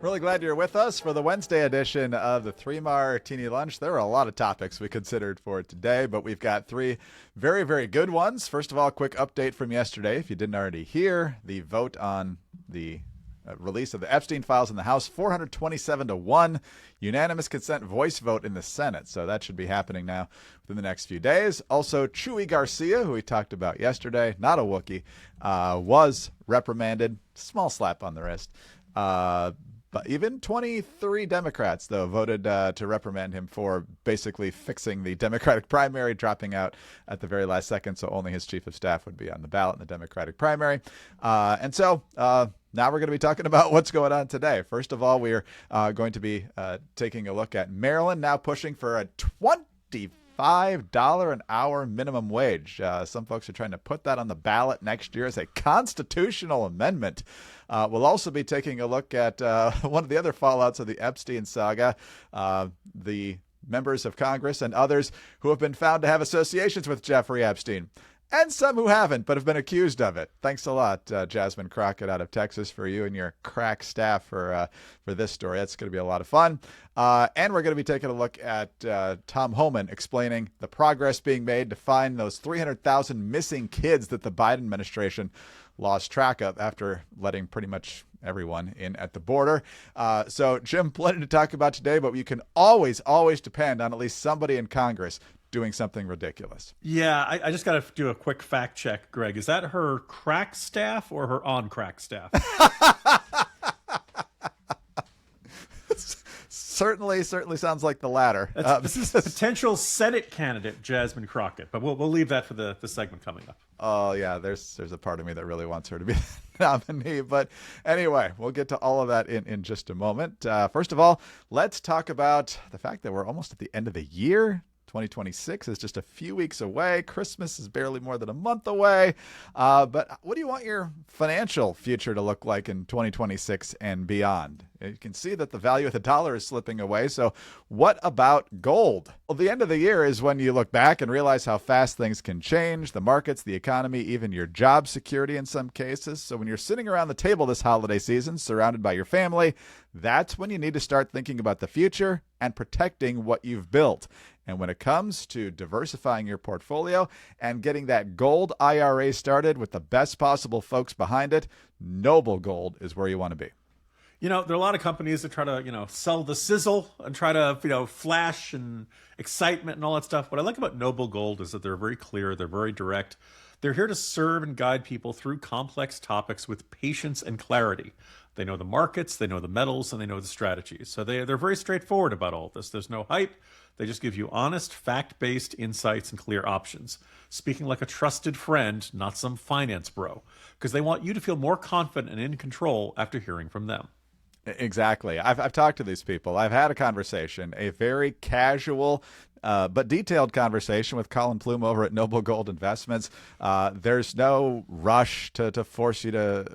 Really glad you're with us for the Wednesday edition of the Martini Lunch. There are a lot of topics we considered for today, but we've got three very, very good ones. First of all, a quick update from yesterday. If you didn't already hear the vote on the release of the Epstein files in the House, 427-1, unanimous consent voice vote in the Senate. So that should be happening now within the next few days. Also, Chuy Garcia, who we talked about yesterday, not a Wookiee, was reprimanded. Small slap on the wrist. But even 23 Democrats, though, voted to reprimand him for basically fixing the Democratic primary, dropping out at the very last second, so only his chief of staff would be on the ballot in the Democratic primary. And so now we're going to be talking about what's going on today. First of all, we're going to be taking a look at Maryland now pushing for a $25 an hour minimum wage. Some folks are trying to put that on the ballot next year as a constitutional amendment. We'll also be taking a look at one of the other fallouts of the Epstein saga, the members of Congress and others who have been found to have associations with Jeffrey Epstein. And some who haven't, but have been accused of it. Thanks a lot, Jasmine Crockett out of Texas, for you and your crack staff for this story. That's going to be a lot of fun. And we're going to be taking a look at Tom Homan explaining the progress being made to find those 300,000 missing kids that the Biden administration lost track of after letting pretty much everyone in at the border. So, Jim, plenty to talk about today, but you can always depend on at least somebody in Congress doing something ridiculous. Yeah, I just got to do a quick fact check, Greg. Is that her crack staff or her on-crack staff? Certainly sounds like the latter. This is potential Senate candidate Jasmine Crockett, but we'll leave that for the segment coming up. Oh, yeah, there's a part of me that really wants her to be the nominee. But anyway, we'll get to all of that in just a moment. First of all, let's talk about the fact that we're almost at the end of the year. 2026 is just a few weeks away. Christmas is barely more than a month away. But what do you want your financial future to look like in 2026 and beyond? You can see that the value of the dollar is slipping away. So what about gold? Well, the end of the year is when you look back and realize how fast things can change, the markets, the economy, even your job security in some cases. So when you're sitting around the table this holiday season, surrounded by your family, that's when you need to start thinking about the future and protecting what you've built. And when it comes to diversifying your portfolio and getting that gold IRA started with the best possible folks behind it, Noble Gold is where you want to be. You know, there are a lot of companies that try to, sell the sizzle and try to, flash and excitement and all that stuff. What I like about Noble Gold is that they're very clear, they're very direct. They're here to serve and guide people through complex topics with patience and clarity. They know the markets, they know the metals, and they know the strategies. So they're very straightforward about all this. There's no hype. They just give you honest, fact-based insights and clear options. Speaking like a trusted friend, not some finance bro, because they want you to feel more confident and in control after hearing from them. Exactly. I've talked to these people. I've had a conversation, a very casual but detailed conversation with Colin Plume over at Noble Gold Investments. There's no rush to force you to,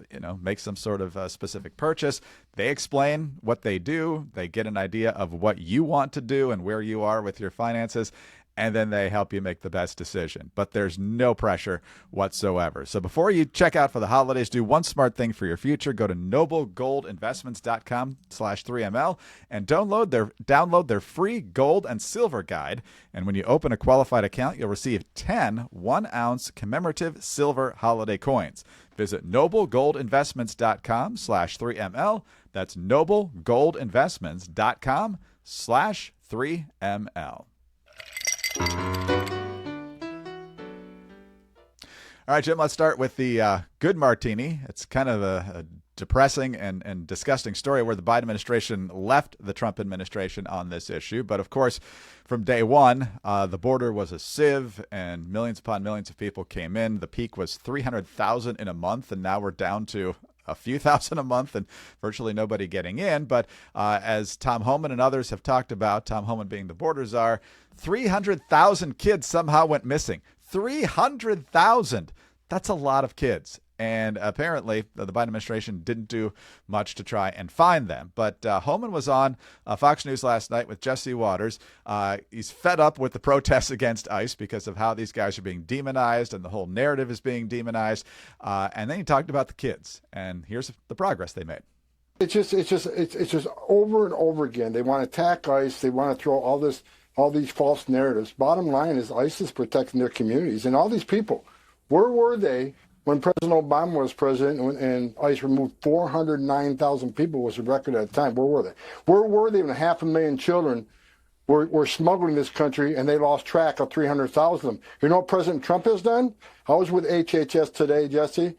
make some sort of specific purchase. They explain what they do. They get an idea of what you want to do and where you are with your finances. And then they help you make the best decision. But there's no pressure whatsoever. So before you check out for the holidays, do one smart thing for your future. Go to noblegoldinvestments.com/3ML and download their free gold and silver guide. And when you open a qualified account, you'll receive 10 1-ounce commemorative silver holiday coins. Visit noblegoldinvestments.com/3ML. That's noblegoldinvestments.com/3ML. All right, Jim, let's start with the good martini. It's kind of a depressing and disgusting story where the Biden administration left the Trump administration on this issue. But of course, from day one, the border was a sieve and millions upon millions of people came in. The peak was 300,000 in a month, and now we're down to a few thousand a month and virtually nobody getting in. But as Tom Homan and others have talked about, Tom Homan being the Border Czar, 300,000 kids somehow went missing. 300,000. That's a lot of kids. And apparently, the Biden administration didn't do much to try and find them. But Homan was on Fox News last night with Jesse Waters. He's fed up with the protests against ICE because of how these guys are being demonized and the whole narrative is being demonized. And then he talked about the kids. And here's the progress they made. It's just over and over again. They want to attack ICE. They want to throw all these false narratives. Bottom line is ICE is protecting their communities. And all these people, where were they when President Obama was president and ICE removed 409,000 people was the record at the time? Where were they? Where were they when 500,000 children were smuggling this country and they lost track of 300,000 of them? You know what President Trump has done? I was with HHS today, Jesse.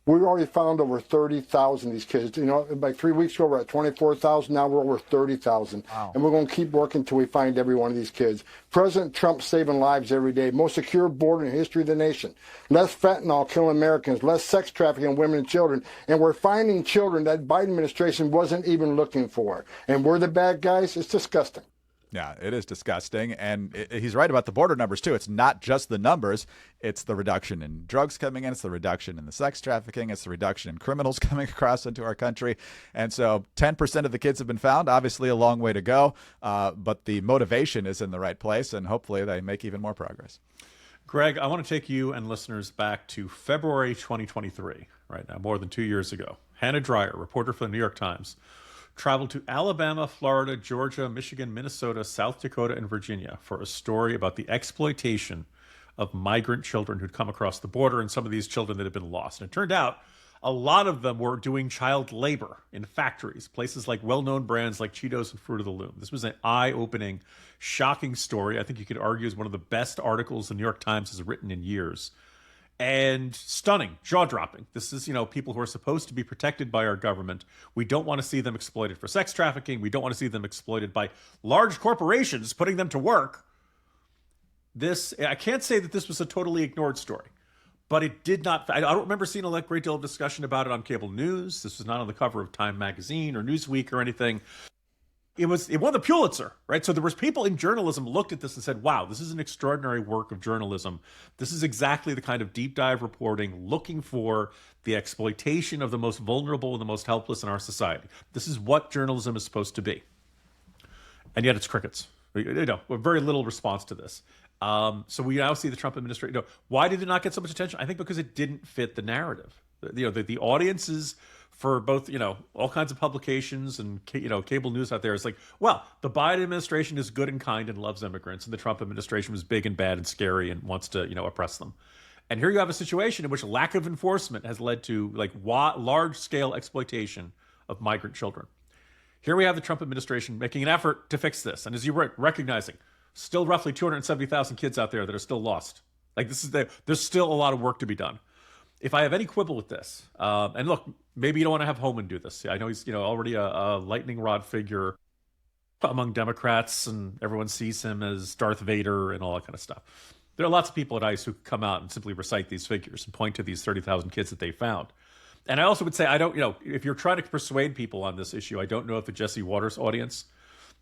We already found over 30,000 of these kids. You know, like 3 weeks ago, we're at 24,000. Now we're over 30,000. Wow. And we're going to keep working until we find every one of these kids. President Trump saving lives every day. Most secure border in the history of the nation. Less fentanyl killing Americans. Less sex trafficking of women and children. And we're finding children that Biden administration wasn't even looking for. And we're the bad guys. It's disgusting. Yeah, it is disgusting. And he's right about the border numbers, too. It's not just the numbers. It's the reduction in drugs coming in. It's the reduction in the sex trafficking. It's the reduction in criminals coming across into our country. And so 10% of the kids have been found. Obviously, a long way to go. But the motivation is in the right place. And hopefully they make even more progress. Greg, I want to take you and listeners back to February 2023, right now, more than 2 years ago. Hannah Dreier, reporter for the New York Times, traveled to Alabama, Florida, Georgia, Michigan, Minnesota, South Dakota, and Virginia for a story about the exploitation of migrant children who'd come across the border and some of these children that had been lost. And it turned out a lot of them were doing child labor in factories, places like well-known brands like Cheetos and Fruit of the Loom. This was an eye-opening, shocking story. I think you could argue is one of the best articles the New York Times has written in years. And stunning, jaw-dropping. This is, people who are supposed to be protected by our government. We don't want to see them exploited for sex trafficking. We don't want to see them exploited by large corporations putting them to work. I can't say that this was a totally ignored story, but it did not. I don't remember seeing a great deal of discussion about it on cable news. This was not on the cover of Time magazine or Newsweek or anything. It won the Pulitzer, right? So there was people in journalism looked at this and said, wow, this is an extraordinary work of journalism. This is exactly the kind of deep dive reporting looking for the exploitation of the most vulnerable and the most helpless in our society. This is what journalism is supposed to be. And yet it's crickets. Very little response to this. So we now see the Trump administration. Why did it not get so much attention? I think because it didn't fit the narrative. The audiences for both, all kinds of publications and, cable news out there is like, well, the Biden administration is good and kind and loves immigrants, and the Trump administration was big and bad and scary and wants to, oppress them. And here you have a situation in which lack of enforcement has led to large-scale exploitation of migrant children. Here we have the Trump administration making an effort to fix this. And as you were recognizing, still roughly 270,000 kids out there that are still lost. There's still a lot of work to be done. If I have any quibble with this, and look, maybe you don't want to have Homan do this. I know he's already a lightning rod figure among Democrats, and everyone sees him as Darth Vader and all that kind of stuff. There are lots of people at ICE who come out and simply recite these figures and point to these 30,000 kids that they found. And I also would say, if you're trying to persuade people on this issue, I don't know if the Jesse Waters audience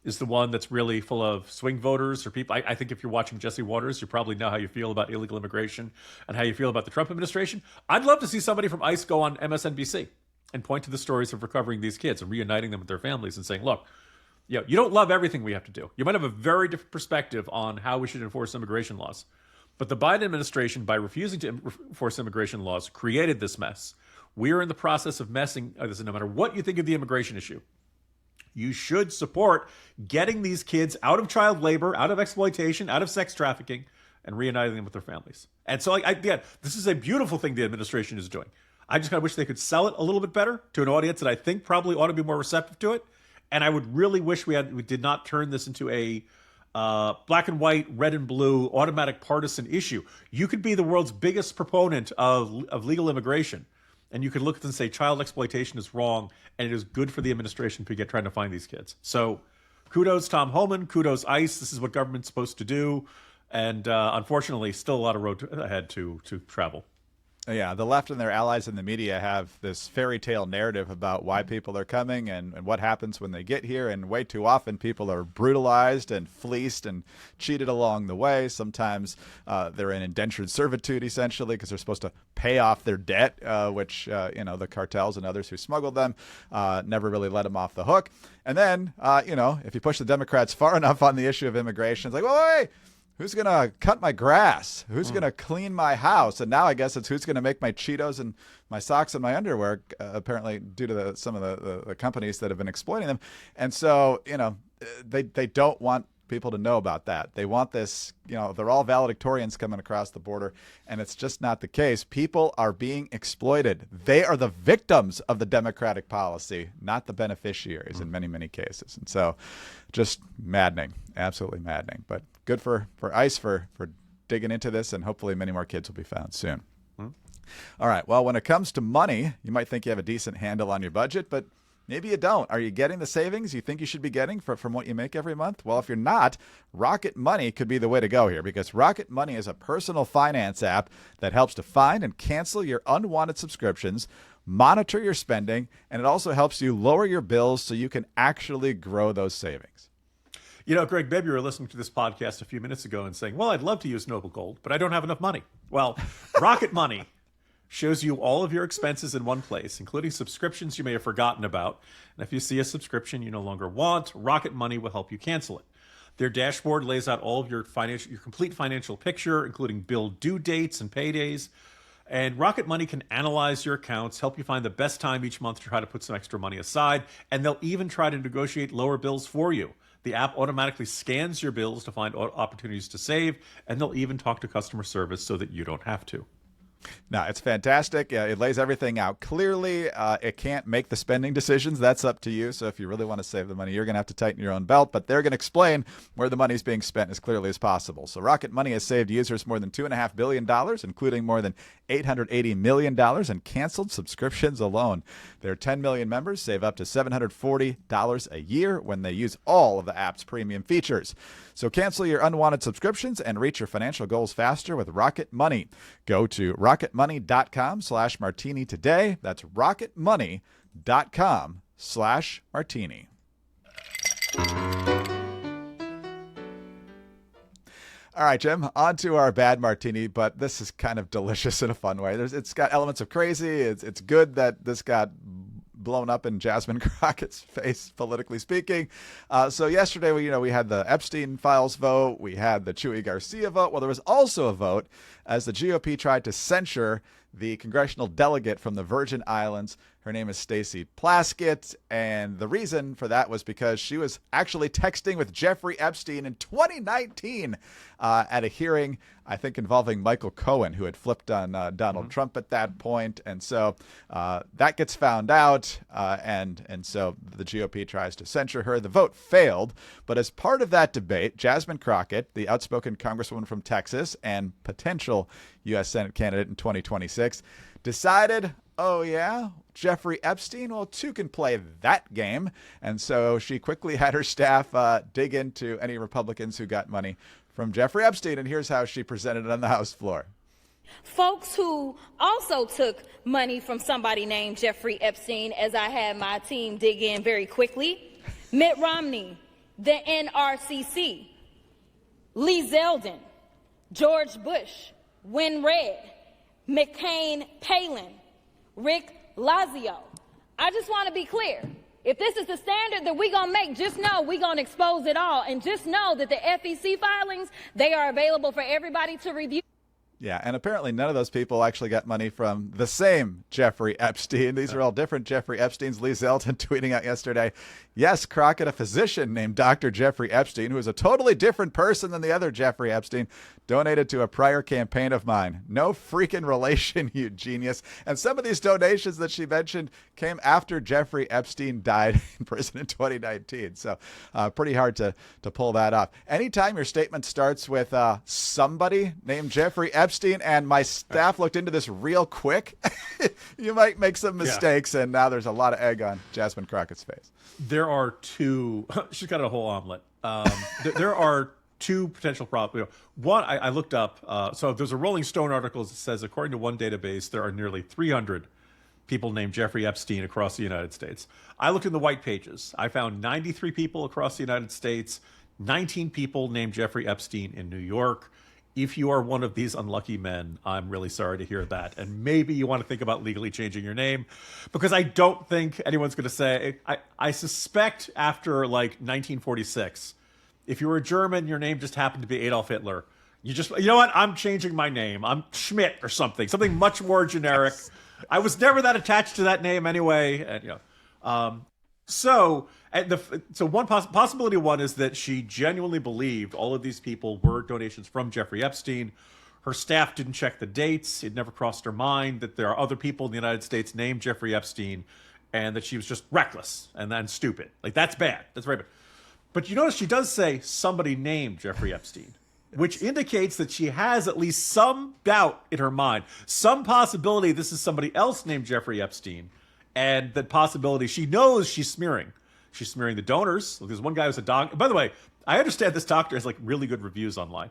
is the one that's really full of swing voters or people. I think if you're watching Jesse Waters, you probably know how you feel about illegal immigration and how you feel about the Trump administration. I'd love to see somebody from ICE go on MSNBC and point to the stories of recovering these kids and reuniting them with their families and saying, look, you don't love everything we have to do. You might have a very different perspective on how we should enforce immigration laws. But the Biden administration, by refusing to enforce immigration laws, created this mess. We are in the process of messing this, no matter what you think of the immigration issue. You should support getting these kids out of child labor, out of exploitation, out of sex trafficking, and reuniting them with their families. And so, this is a beautiful thing the administration is doing. I just kind of wish they could sell it a little bit better to an audience that I think probably ought to be more receptive to it. And I would really wish we did not turn this into a black and white, red and blue, automatic partisan issue. You could be the world's biggest proponent of legal immigration, and you could look at it and say child exploitation is wrong, and it is good for the administration to get trying to find these kids. So kudos Tom Homan, kudos ICE. This is what government's supposed to do. And unfortunately, still a lot of road ahead to travel. Yeah, the left and their allies in the media have this fairy tale narrative about why people are coming and what happens when they get here. And way too often people are brutalized and fleeced and cheated along the way. Sometimes they're in indentured servitude, essentially, because they're supposed to pay off their debt, which, the cartels and others who smuggled them never really let them off the hook. And then, if you push the Democrats far enough on the issue of immigration, it's like, well, wait. Who's going to cut my grass? Who's going to clean my house? And now I guess it's who's going to make my Cheetos and my socks and my underwear, apparently due to some of the companies that have been exploiting them. And so, they don't want people to know about that. They want this, they're all valedictorians coming across the border, and it's just not the case. People are being exploited. They are the victims of the Democratic policy, not the beneficiaries in many, many cases. And so just maddening, absolutely maddening. But good for ICE for digging into this, and hopefully many more kids will be found soon. All right. Well, when it comes to money, you might think you have a decent handle on your budget, but maybe you don't. Are you getting the savings you think you should be getting from what you make every month? Well, if you're not, Rocket Money could be the way to go here, because Rocket Money is a personal finance app that helps to find and cancel your unwanted subscriptions, monitor your spending, and it also helps you lower your bills so you can actually grow those savings. Greg, maybe you were listening to this podcast a few minutes ago and saying, well, I'd love to use Noble Gold, but I don't have enough money. Well, Rocket Money shows you all of your expenses in one place, including subscriptions you may have forgotten about. And if you see a subscription you no longer want, Rocket Money will help you cancel it. Their dashboard lays out all of your complete financial picture, including bill due dates and paydays. And Rocket Money can analyze your accounts, help you find the best time each month to try to put some extra money aside, and they'll even try to negotiate lower bills for you. The app automatically scans your bills to find opportunities to save, and they'll even talk to customer service so that you don't have to. No, it's fantastic. It lays everything out clearly. It can't make the spending decisions. That's up to you. So if you really want to save the money, you're going to have to tighten your own belt. But they're going to explain where the money is being spent as clearly as possible. So Rocket Money has saved users more than $2.5 billion, including more than $880 million in canceled subscriptions alone. Their 10 million members save up to $740 a year when they use all of the app's premium features. So cancel your unwanted subscriptions and reach your financial goals faster with Rocket Money. Go to rocketmoney.com/martini today. That's rocketmoney.com/martini. All right, Jim, on to our bad martini, but this is kind of delicious in a fun way. It's got elements of crazy. It's good that this got blown up in Jasmine Crockett's face, politically speaking. So yesterday, we had the Epstein files vote. We had the Chuy Garcia vote. Well, there was also a vote as the GOP tried to censure the congressional delegate from the Virgin Islands. Her name is Stacey Plaskett, and the reason for that was because she was actually texting with Jeffrey Epstein in 2019 at a hearing, I think, involving Michael Cohen, who had flipped on Donald Trump at that point. And so that gets found out, and so the GOP tries to censure her. The vote failed, but as part of that debate, Jasmine Crockett, the outspoken congresswoman from Texas and potential U.S. Senate candidate in 2026, decided, oh, yeah, Jeffrey Epstein, well, two can play that game. And so she quickly had her staff dig into any Republicans who got money from Jeffrey Epstein. And here's how she presented it on the House floor. Folks who also took money from somebody named Jeffrey Epstein, as I had my team dig in very quickly: Mitt Romney, the NRCC, Lee Zeldin, George Bush, Win Red, McCain Palin, Rick Lazio. I just want to be clear. If this is the standard that we're going to make, just know we're going to expose it all. And just know that the FEC filings, they are available for everybody to review. Yeah, and apparently none of those people actually got money from the same Jeffrey Epstein. These are all different Jeffrey Epsteins. Lee Zeldin tweeting out yesterday, yes, Crockett, a physician named Dr. Jeffrey Epstein, who is a totally different person than the other Jeffrey Epstein, donated to a prior campaign of mine. No freaking relation, you genius. And some of these donations that she mentioned came after Jeffrey Epstein died in prison in 2019. So pretty hard to pull that off. Anytime your statement starts with somebody named Jeffrey Epstein, and my staff looked into this real quick, you might make some mistakes, and now there's a lot of egg on Jasmine Crockett's face. There are two. She's got a whole omelet. There are two potential problems. One, I looked up. So there's a Rolling Stone article that says, according to one database, there are nearly 300 people named Jeffrey Epstein across the United States. I looked in the white pages. I found 93 people across the United States, 19 people named Jeffrey Epstein in New York. If you are one of these unlucky men, I'm really sorry to hear that. And maybe you want to think about legally changing your name, because I don't think anyone's going to say, I suspect after like 1946, if you were German, your name just happened to be Adolf Hitler. You know what? I'm changing my name. I'm Schmidt or something much more generic. Yes. I was never that attached to that name anyway. And, so one possibility one is that she genuinely believed all of these people were donations from Jeffrey Epstein. Her staff didn't check the dates. It never crossed her mind that there are other people in the United States named Jeffrey Epstein, and that she was just reckless and then stupid. Like, that's bad. That's very bad. But you notice she does say somebody named Jeffrey Epstein, which indicates that she has at least some doubt in her mind, some possibility this is somebody else named Jeffrey Epstein, and that possibility she knows she's smearing. She's smearing the donors. There's one guy who's a doctor. By the way, I understand this doctor has like really good reviews online.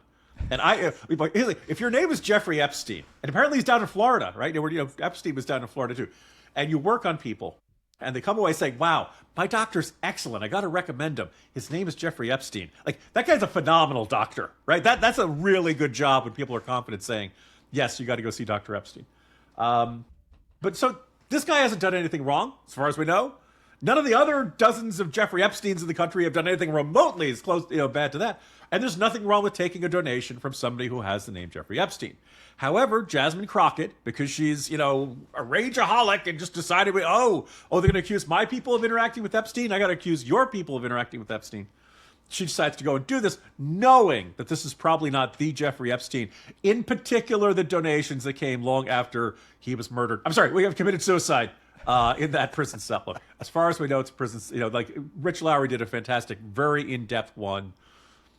And he's like, if your name is Jeffrey Epstein, and apparently he's down in Florida, right? Where Epstein was down in Florida too, and you work on people, and they come away saying, wow, my doctor's excellent. I got to recommend him. His name is Jeffrey Epstein. Like, that guy's a phenomenal doctor, right? That's a really good job when people are confident saying, yes, you got to go see Dr. Epstein. But so this guy hasn't done anything wrong, as far as we know. None of the other dozens of Jeffrey Epsteins in the country have done anything remotely as close, bad to that. And there's nothing wrong with taking a donation from somebody who has the name Jeffrey Epstein. However, Jasmine Crockett, because she's, a rageaholic and just decided, they're going to accuse my people of interacting with Epstein. I got to accuse your people of interacting with Epstein. She decides to go and do this, knowing that this is probably not the Jeffrey Epstein. In particular, the donations that came long after he was murdered. I'm sorry, we have committed suicide in that prison cell. Look, as far as we know, it's prison. Like Rich Lowry did a fantastic, very in-depth one.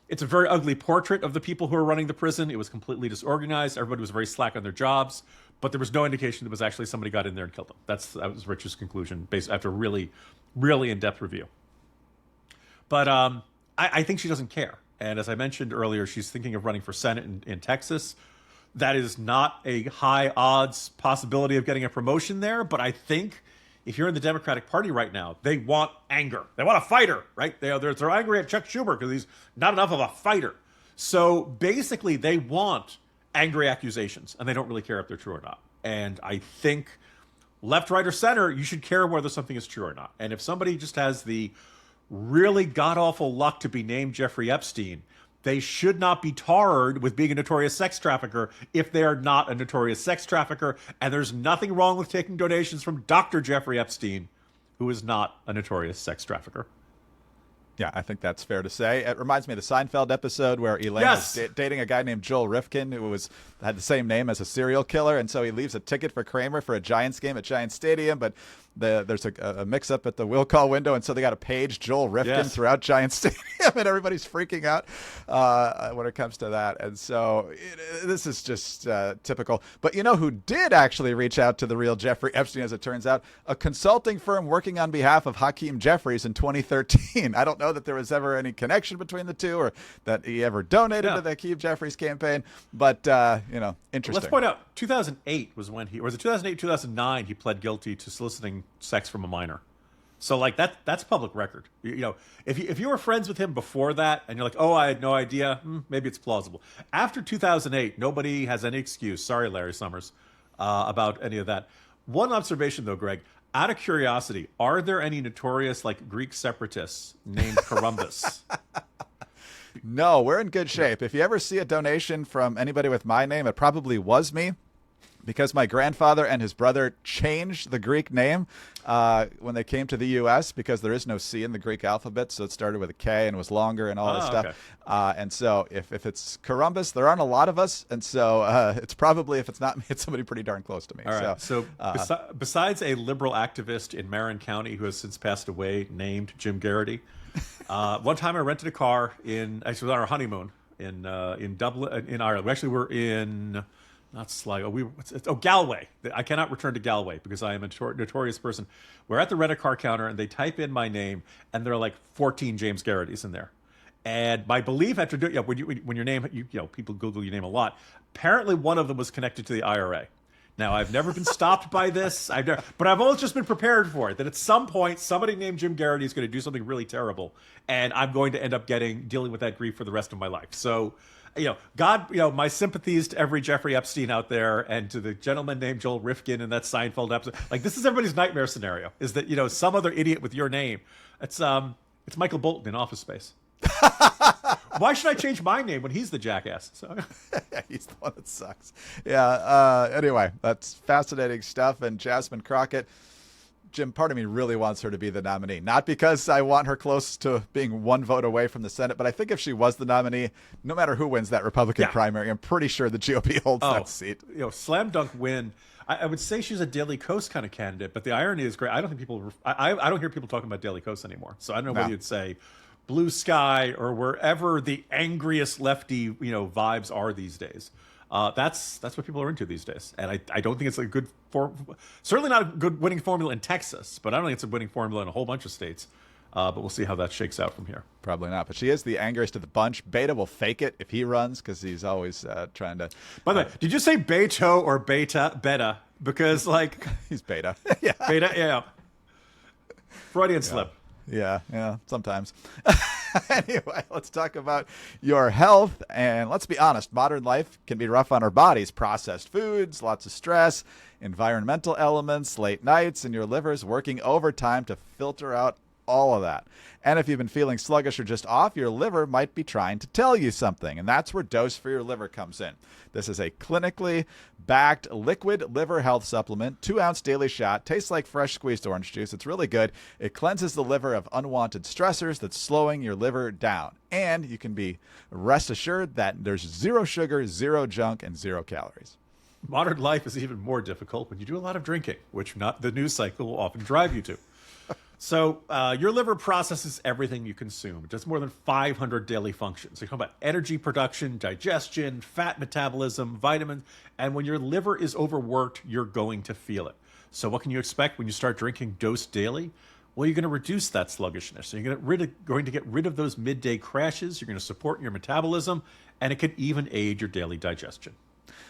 It's a very ugly portrait of the people who are running the prison. It was completely disorganized. Everybody was very slack on their jobs, but there was no indication that was actually somebody got in there and killed them. That was Rich's conclusion based after a really, really in-depth review. But I think she doesn't care. And as I mentioned earlier, she's thinking of running for Senate in Texas. That is not a high odds possibility of getting a promotion there, but I think if you're in the Democratic Party right now, they want anger. They want a fighter, right? They're angry at Chuck Schumer because he's not enough of a fighter. So basically, they want angry accusations, and they don't really care if they're true or not. And I think left, right, or center, you should care whether something is true or not. And if somebody just has the really god-awful luck to be named Jeffrey Epstein, they should not be tarred with being a notorious sex trafficker if they are not a notorious sex trafficker. And there's nothing wrong with taking donations from Dr. Jeffrey Epstein, who is not a notorious sex trafficker. Yeah, I think that's fair to say. It reminds me of the Seinfeld episode where Elaine was dating a guy named Joel Rifkin who had the same name as a serial killer. And so he leaves a ticket for Kramer for a Giants game at Giants Stadium. But there's a mix-up at the will call window. And so they got to page Joel Rifkin throughout Giants Stadium. And everybody's freaking out when it comes to that. And so this is just typical. But you know who did actually reach out to the real Jeffrey Epstein, as it turns out? A consulting firm working on behalf of Hakeem Jeffries in 2013. I don't know that there was ever any connection between the two or that he ever donated to the Hakeem Jeffries campaign. But, interesting. Let's point out, 2008 was when was it 2008, 2009, he pled guilty to soliciting sex from a minor. So, like, that's public record. If you were friends with him before that and you're like, oh, I had no idea, maybe it's plausible. After 2008, nobody has any excuse, sorry, Larry Summers, about any of that. One observation, though, Greg, out of curiosity, are there any notorious, like, Greek separatists named Columbus? No, we're in good shape. If you ever see a donation from anybody with my name, it probably was me, because my grandfather and his brother changed the Greek name when they came to the U.S. because there is no C in the Greek alphabet, so it started with a K and was longer and all this stuff. Okay. And so if it's Columbus, there aren't a lot of us, and so it's probably, if it's not me, it's somebody pretty darn close to me. All right. So besides a liberal activist in Marin County who has since passed away named Jim Garrity, one time I rented a car I was on our honeymoon in Dublin, in Ireland. We actually were in... Not Sligo. Galway. I cannot return to Galway because I am a notorious person. We're at the rent-a-car counter, and they type in my name, and there are like 14 James Garrity's in there. And my belief after doing, when your name, people Google your name a lot. Apparently, one of them was connected to the IRA. Now, I've never been stopped by this, but I've always just been prepared for it. That at some point, somebody named Jim Garrity is going to do something really terrible, and I'm going to end up dealing with that grief for the rest of my life. So. God, my sympathies to every Jeffrey Epstein out there and to the gentleman named Joel Rifkin in that Seinfeld episode. Like, this is everybody's nightmare scenario, is that, some other idiot with your name. It's Michael Bolton in Office Space. Why should I change my name when he's the jackass? So. He's the one that sucks. Yeah. Anyway, that's fascinating stuff. And Jasmine Crockett, Jim, part of me really wants her to be the nominee. Not because I want her close to being one vote away from the Senate, but I think if she was the nominee, no matter who wins that Republican primary, I'm pretty sure the GOP holds that seat. Slam dunk win. I would say she's a Daily Kos kind of candidate, but the irony is great. I don't think people. I don't hear people talking about Daily Kos anymore. So I don't know whether you'd say Blue Sky or wherever the angriest lefty vibes are these days. That's what people are into these days, and I don't think it's a good certainly not a good winning formula in Texas, but I don't think it's a winning formula in a whole bunch of states. But we'll see how that shakes out from here. Probably not. But she is the angriest of the bunch. Beta will fake it if he runs because he's always trying to. By the way, did you say Beto or Beta? Because he's Beta. Yeah. Beta. Yeah. Freudian slip. Yeah, sometimes. Anyway, let's talk about your health. And let's be honest, modern life can be rough on our bodies. Processed foods, lots of stress, environmental elements, late nights, and your liver's working overtime to filter out all of that. And if you've been feeling sluggish or just off, your liver might be trying to tell you something. And that's where Dose for Your Liver comes in. This is a clinically backed liquid liver health supplement, 2-ounce daily shot, tastes like fresh squeezed orange juice. It's really good. It cleanses the liver of unwanted stressors that's slowing your liver down. And you can be rest assured that there's zero sugar, zero junk, and zero calories. Modern life is even more difficult when you do a lot of drinking, which the news cycle will often drive you to. So your liver processes everything you consume. It does more than 500 daily functions. So you're talking about energy production, digestion, fat metabolism, vitamins. And when your liver is overworked, you're going to feel it. So what can you expect when you start drinking Dose daily? Well, you're going to reduce that sluggishness. So you're going to get rid of those midday crashes. You're going to support your metabolism, and it could even aid your daily digestion.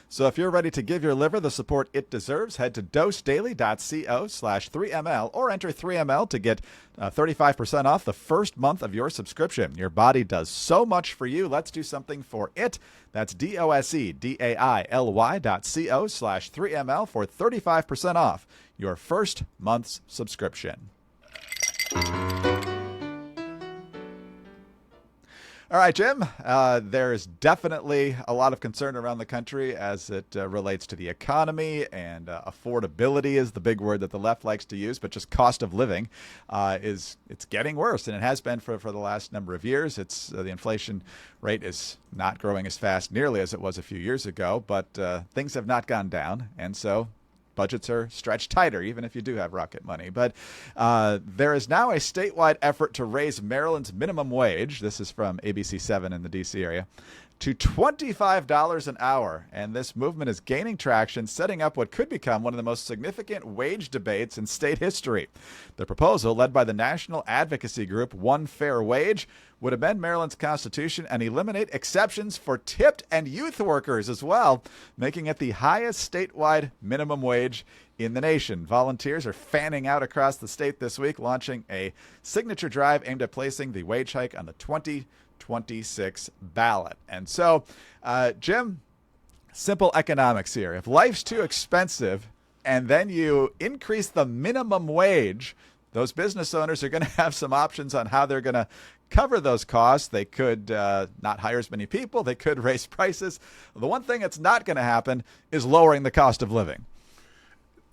So if you're ready to give your liver the support it deserves, head to dosedaily.co/3ml or enter 3ml to get 35% off the first month of your subscription. Your body does so much for you. Let's do something for it. That's dosedaily.co/3ml for 35% off your first month's subscription. All right, Jim, there's definitely a lot of concern around the country as it relates to the economy, and affordability is the big word that the left likes to use, but just cost of living it's getting worse, and it has been for the last number of years. It's the inflation rate is not growing as fast nearly as it was a few years ago, but things have not gone down, and so budgets are stretched tighter, even if you do have rocket money. But there is now a statewide effort to raise Maryland's minimum wage. This is from ABC7 in the D.C. area, to $25 an hour. And this movement is gaining traction, setting up what could become one of the most significant wage debates in state history. The proposal, led by the national advocacy group One Fair Wage, would amend Maryland's constitution and eliminate exceptions for tipped and youth workers as well, making it the highest statewide minimum wage in the nation. Volunteers are fanning out across the state this week, launching a signature drive aimed at placing the wage hike on the 2026 ballot. And so, Jim, simple economics here. If life's too expensive and then you increase the minimum wage, those business owners are going to have some options on how they're going to cover those costs. They could not hire as many people. They could raise prices. The one thing that's not going to happen is lowering the cost of living.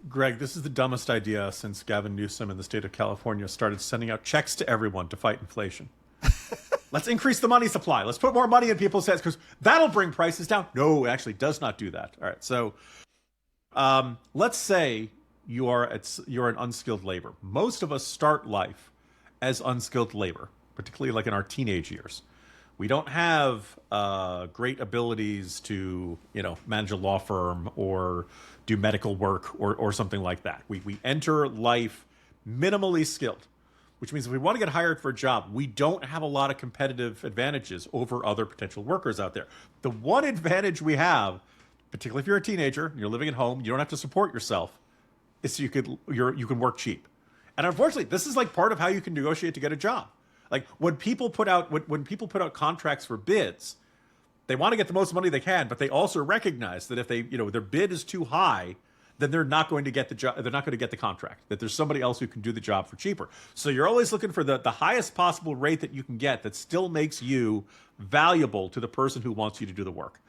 Greg, this is the dumbest idea since Gavin Newsom in the state of California started sending out checks to everyone to fight inflation. Let's increase the money supply. Let's put more money in people's hands because that'll bring prices down. No, it actually does not do that. All right, so let's say you're an unskilled labor. Most of us start life as unskilled labor, particularly like in our teenage years. We don't have great abilities to, manage a law firm or do medical work or something like that. We enter life minimally skilled, which means if we want to get hired for a job, we don't have a lot of competitive advantages over other potential workers out there. The one advantage we have, particularly if you're a teenager and you're living at home, you don't have to support yourself, is so you can work cheap. And unfortunately, this is like part of how you can negotiate to get a job. Like when people put out contracts for bids, they want to get the most money they can, but they also recognize that if their bid is too high, then they're not going to get the job. They're not going to get the contract. That there's somebody else who can do the job for cheaper. So you're always looking for the highest possible rate that you can get that still makes you valuable to the person who wants you to do the work.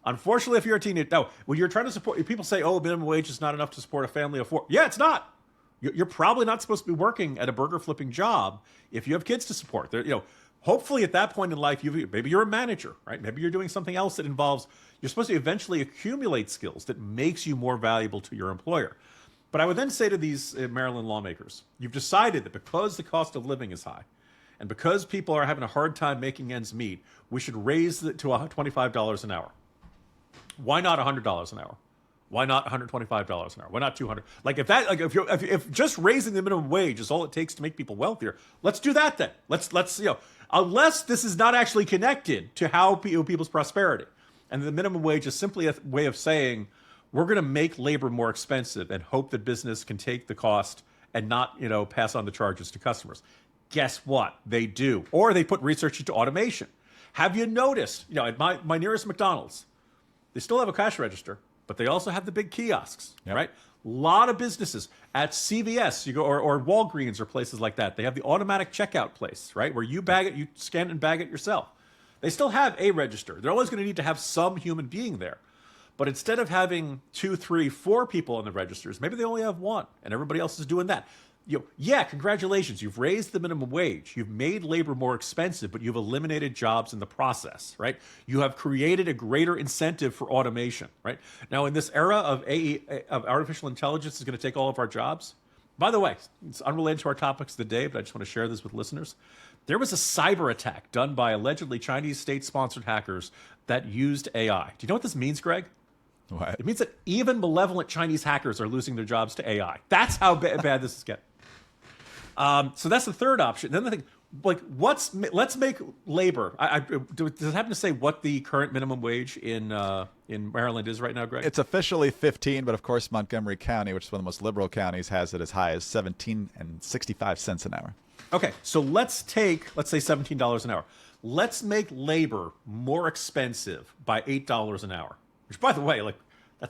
Unfortunately, if you're a teenager, now when you're trying to support, people say, "Oh, minimum wage is not enough to support a family of 4." Yeah, it's not. You're probably not supposed to be working at a burger flipping job if you have kids to support. Hopefully at that point in life, maybe you're a manager, right? Maybe you're doing something else that involves, you're supposed to eventually accumulate skills that makes you more valuable to your employer. But I would then say to these Maryland lawmakers, you've decided that because the cost of living is high and because people are having a hard time making ends meet, we should raise it to $25 an hour. Why not $100 an hour? Why not $125 an hour? Why not $200? Like if just raising the minimum wage is all it takes to make people wealthier, let's do that then. Let's unless this is not actually connected to how people's prosperity, and the minimum wage is simply a way of saying we're going to make labor more expensive and hope that business can take the cost and not pass on the charges to customers. Guess what? They do, or they put research into automation. Have you noticed? At my nearest McDonald's, they still have a cash register, but they also have the big kiosks, right? A lot of businesses at CVS, you go or Walgreens or places like that. They have the automatic checkout place, right, where you bag it, you scan and bag it yourself. They still have a register. They're always going to need to have some human being there. But instead of having 2, 3, 4 people on the registers, maybe they only have one, and everybody else is doing that. Congratulations. You've raised the minimum wage. You've made labor more expensive, but you've eliminated jobs in the process, right? You have created a greater incentive for automation, right? Now, in this era of artificial intelligence is going to take all of our jobs. By the way, it's unrelated to our topics of the day, but I just want to share this with listeners. There was a cyber attack done by allegedly Chinese state-sponsored hackers that used AI. Do you know what this means, Greg? What? It means that even malevolent Chinese hackers are losing their jobs to AI. That's how bad this is getting. So that's the third option. Then the thing, let's make labor. Does it happen to say what the current minimum wage in Maryland is right now, Greg? It's officially 15, but of course Montgomery County, which is one of the most liberal counties, has it as high as 17.65 cents an hour. Okay, so let's say $17 an hour. Let's make labor more expensive by $8 an hour. Which, by the way,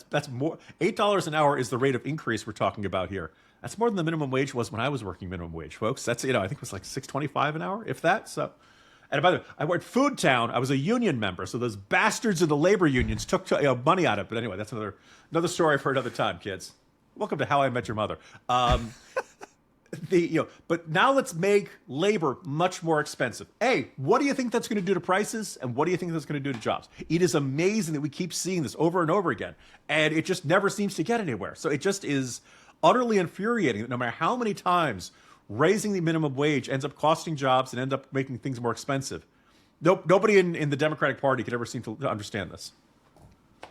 that's more. $8 an hour is the rate of increase we're talking about here. That's more than the minimum wage was when I was working minimum wage, folks. That's I think it was like $6.25 an hour, if that. So, and by the way, I worked Food Town. I was a union member, so those bastards of the labor unions took money out of it. But anyway, that's another story for another time, kids. Welcome to How I Met Your Mother. But now let's make labor much more expensive. What do you think that's going to do to prices, and what do you think that's going to do to jobs? It is amazing that we keep seeing this over and over again, and it just never seems to get anywhere. So it just is utterly infuriating that no matter how many times raising the minimum wage ends up costing jobs and end up making things more expensive. Nobody in the Democratic Party could ever seem to understand this.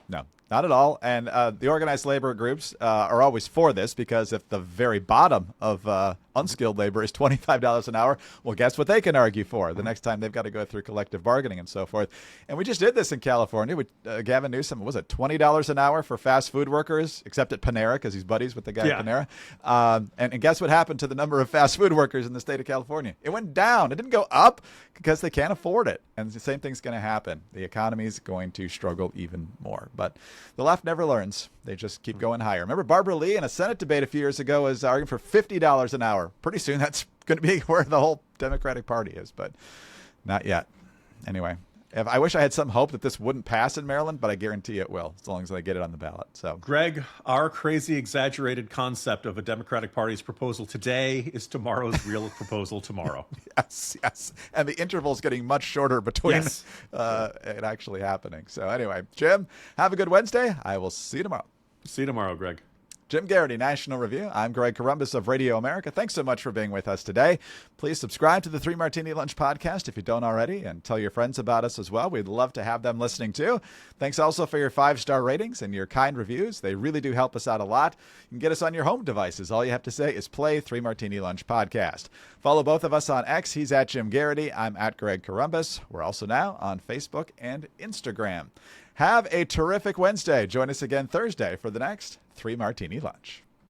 No, not at all. And the organized labor groups are always for this, because if the very bottom of unskilled labor is $25 an hour, well, guess what they can argue for the next time they've got to go through collective bargaining and so forth. And we just did this in California. Gavin Newsom, was it $20 an hour for fast food workers, except at Panera, because he's buddies with the guy at Panera. And guess what happened to the number of fast food workers in the state of California? It went down. It didn't go up because they can't afford it. And the same thing's going to happen. The economy is going to struggle even more. But the left never learns. They just keep going higher. Remember Barbara Lee in a Senate debate a few years ago was arguing for $50 an hour. Pretty soon that's going to be where the whole Democratic Party is, but not yet. Anyway, I wish I had some hope that this wouldn't pass in Maryland, but I guarantee it will, as long as they get it on the ballot. So, Greg, our crazy exaggerated concept of a Democratic Party's proposal today is tomorrow's real proposal tomorrow. Yes. And the interval's getting much shorter between it actually happening. So anyway, Jim, have a good Wednesday. I will see you tomorrow. See you tomorrow, Greg. Jim Garrity, National Review. I'm Greg Corombos of Radio America. Thanks so much for being with us today. Please subscribe to the 3 Martini Lunch podcast if you don't already, and tell your friends about us as well. We'd love to have them listening too. Thanks also for your 5-star ratings and your kind reviews. They really do help us out a lot. You can get us on your home devices. All you have to say is play 3 Martini Lunch podcast. Follow both of us on X. He's at Jim Garrity. I'm at Greg Corombos. We're also now on Facebook and Instagram. Have a terrific Wednesday. Join us again Thursday for the next 3 Martini Lunch.